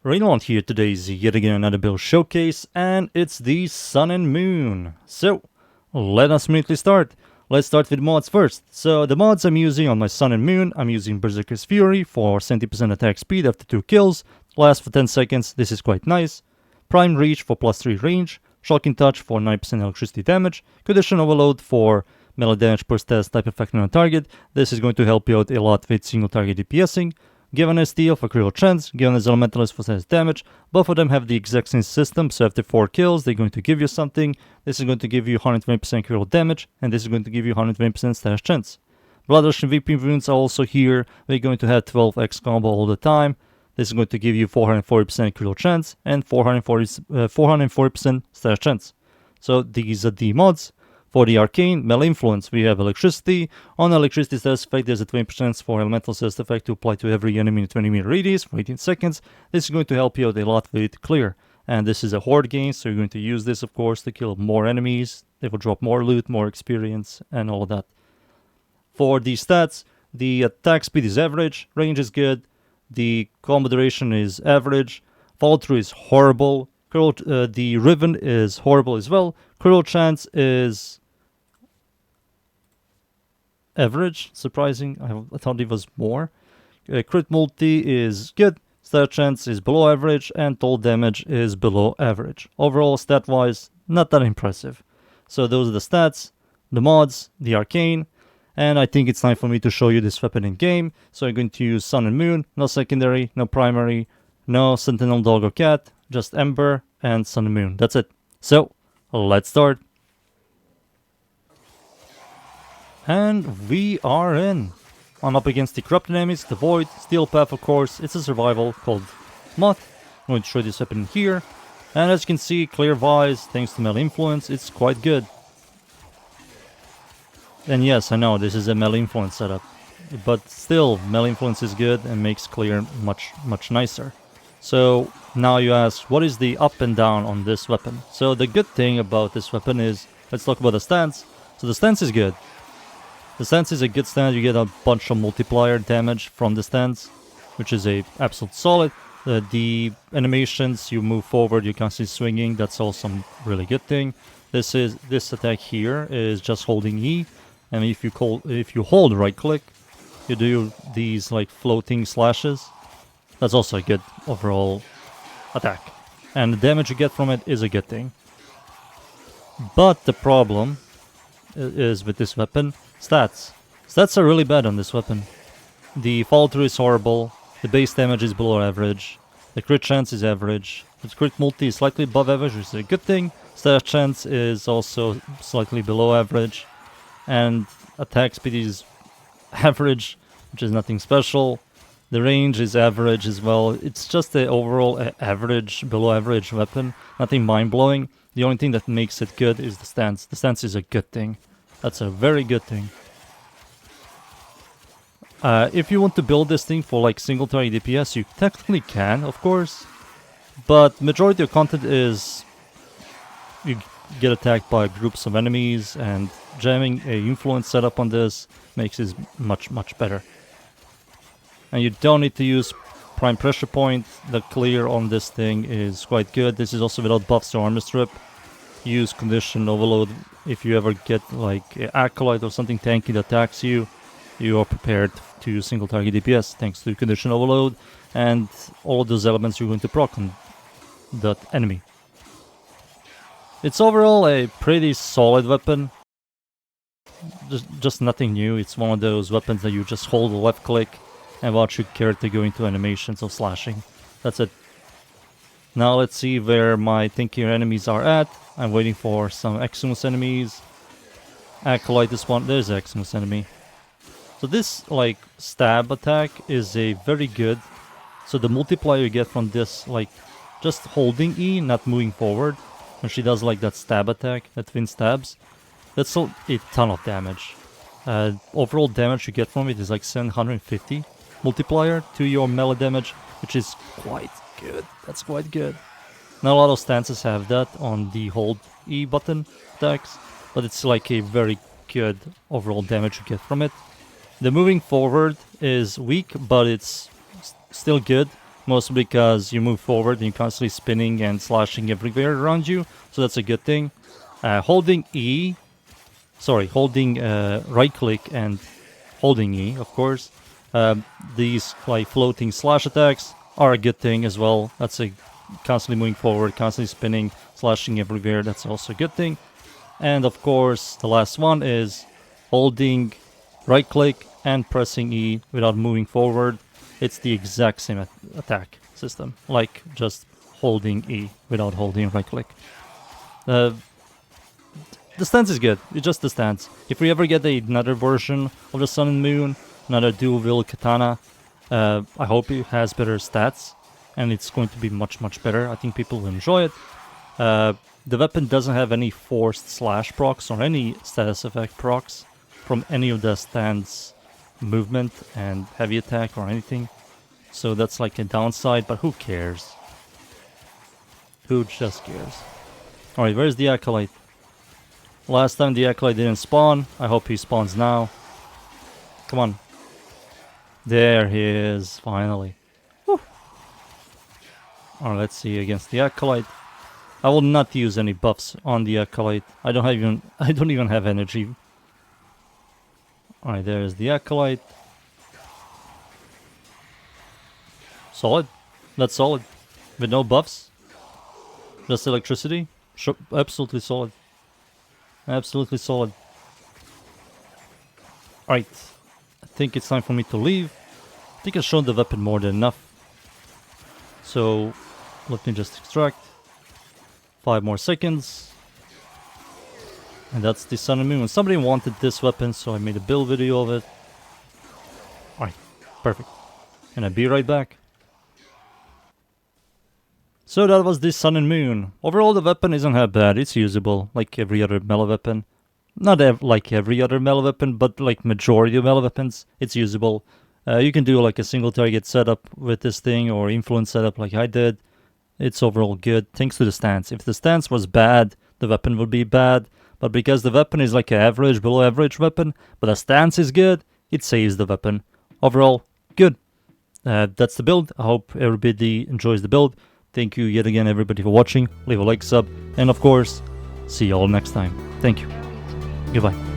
Rainollon here. Today is yet again another build showcase, and it's the Sun and Moon. So, let us immediately start. Let's start with mods first. So, the mods I'm using on my Sun and Moon, I'm using Berserker's Fury for 70% attack speed after 2 kills, lasts for 10 seconds, this is quite nice. Prime Reach for plus 3 range, Shocking Touch for 9% electricity damage, Condition Overload for melee damage per stats type effect on a target. This is going to help you out a lot with single target DPSing. Given as Steel for critical chance, given as Elementalist for status damage. Both of them have the exact same system, so after 4 kills, they're going to give you something. This is going to give you 120% critical damage, and this is going to give you 120% status chance. Blood Rush and VP wounds are also here. We're going to have 12x combo all the time. This is going to give you 440% critical chance and 440% status chance. So these are the mods. For the Arcane, melee influence, we have electricity. On electricity status effect, there's a 20% chance for elemental status effect to apply to every enemy in a 20-meter radius for 18 seconds. This is going to help you out a lot with clear. And this is a horde game, so you're going to use this, of course, to kill more enemies. They will drop more loot, more experience, and all of that. For the stats, the attack speed is average, range is good, the combo duration is average, follow through is horrible, the Riven is horrible as well, critical chance is average, surprising. I thought it was more. Crit multi is good, stat chance is below average, and total damage is below average. Overall, stat-wise, not that impressive. So those are the stats, the mods, the Arcane, and I think it's time for me to show you this weapon in game. So I'm going to use Sun and Moon, no secondary, no primary, no Sentinel Dog or Cat, just Ember and Sun and Moon. That's it. So, let's start. And we are in. I'm up against the corrupted enemies, the Void, Steel Path of course. It's a survival called Moth. I'm going to show you this weapon here. And as you can see, clear Vise, thanks to melee influence, it's quite good. And yes, I know this is a melee influence setup. But still, melee influence is good and makes clear much nicer. So now you ask, what is the up and down on this weapon? So the good thing about this weapon is, let's talk about the stance. So the stance is good. The stance is a good stance, you get a bunch of multiplier damage from the stance, which is a absolute solid. The animations, you move forward, you constantly swinging, that's also a really good thing. This attack here is just holding E, and if you hold right click, you do these like floating slashes. That's also a good overall attack. And the damage you get from it is a good thing. But the problem is with this weapon, stats. Stats are really bad on this weapon. The follow-through is horrible, the base damage is below average, the crit chance is average, the crit multi is slightly above average, which is a good thing, stat chance is also slightly below average, and attack speed is average, which is nothing special. The range is average as well. It's just the overall average, below average weapon. Nothing mind-blowing. The only thing that makes it good is the stance. The stance is a good thing. That's a very good thing. If you want to build this thing for like single target DPS, you technically can, of course. But majority of content is you get attacked by groups of enemies, and jamming a influence setup on this makes it much better. And you don't need to use prime pressure point. The clear on this thing is quite good. This is also without buffs or armor strip. Use condition overload if you ever get like an Acolyte or something tanky that attacks you. You are prepared to use single target DPS thanks to condition overload, and all of those elements you're going to proc on that enemy. It's overall a pretty solid weapon. Just nothing new. It's one of those weapons that you just hold the left click and watch your character go into animations of slashing. That's it. Now let's see where my tankier enemies are at. I'm waiting for some Eximus enemies. Acolyte is one. There's an Eximus enemy. So this like stab attack is a very good. So the multiplier you get from this, like just holding E, not moving forward, when she does like that stab attack, that twin stabs, that's a ton of damage. Overall damage you get from it is like 750 multiplier to your melee damage, which is quite good. That's quite good. Not a lot of stances have that on the hold E button attacks, but it's like a very good overall damage you get from it. The moving forward is weak, but it's still good. mostly because you move forward and you're constantly spinning and slashing everywhere around you, so that's a good thing. Holding right click and holding E, of course. These like floating slash attacks are a good thing as well. That's a constantly moving forward, constantly spinning, slashing everywhere. That's also a good thing. And of course, the last one is holding right click and pressing E without moving forward. It's the exact same attack system, like just holding E without holding right click. The stance is good. It's just the stance. If we ever get another version of the Sun and Moon, another dual wield katana, I hope it has better stats, and it's going to be much, much better. I think people will enjoy it. The weapon doesn't have any forced slash procs or any status effect procs from any of the stance movement and heavy attack or anything. So that's like a downside, but who cares? Who just cares? Alright, where's the Acolyte? Last time the Acolyte didn't spawn. I hope he spawns now. Come on. There he is, finally. Alright, let's see against the Acolyte. I will not use any buffs on the Acolyte. I don't even have energy. Alright, there's the Acolyte. Solid. That's solid. With no buffs. Just electricity. Sure, absolutely solid. Absolutely solid. Alright. I think it's time for me to leave. I think I've shown the weapon more than enough. So, let me just extract. 5 more seconds. And that's the Sun and Moon. Somebody wanted this weapon, so I made a build video of it. Alright, perfect. And I'll be right back. So that was the Sun and Moon. Overall, the weapon isn't that bad. It's usable, like every other melee weapon. Not like every other melee weapon, but like majority of melee weapons, it's usable. You can do like a single target setup with this thing, or influence setup like I did. It's overall good, thanks to the stance. If the stance was bad, the weapon would be bad. But because the weapon is like an average, below average weapon, but the stance is good, it saves the weapon. Overall, good. That's the build. I hope everybody enjoys the build. Thank you yet again, everybody, for watching. Leave a like, sub, and of course, see you all next time. Thank you. Goodbye.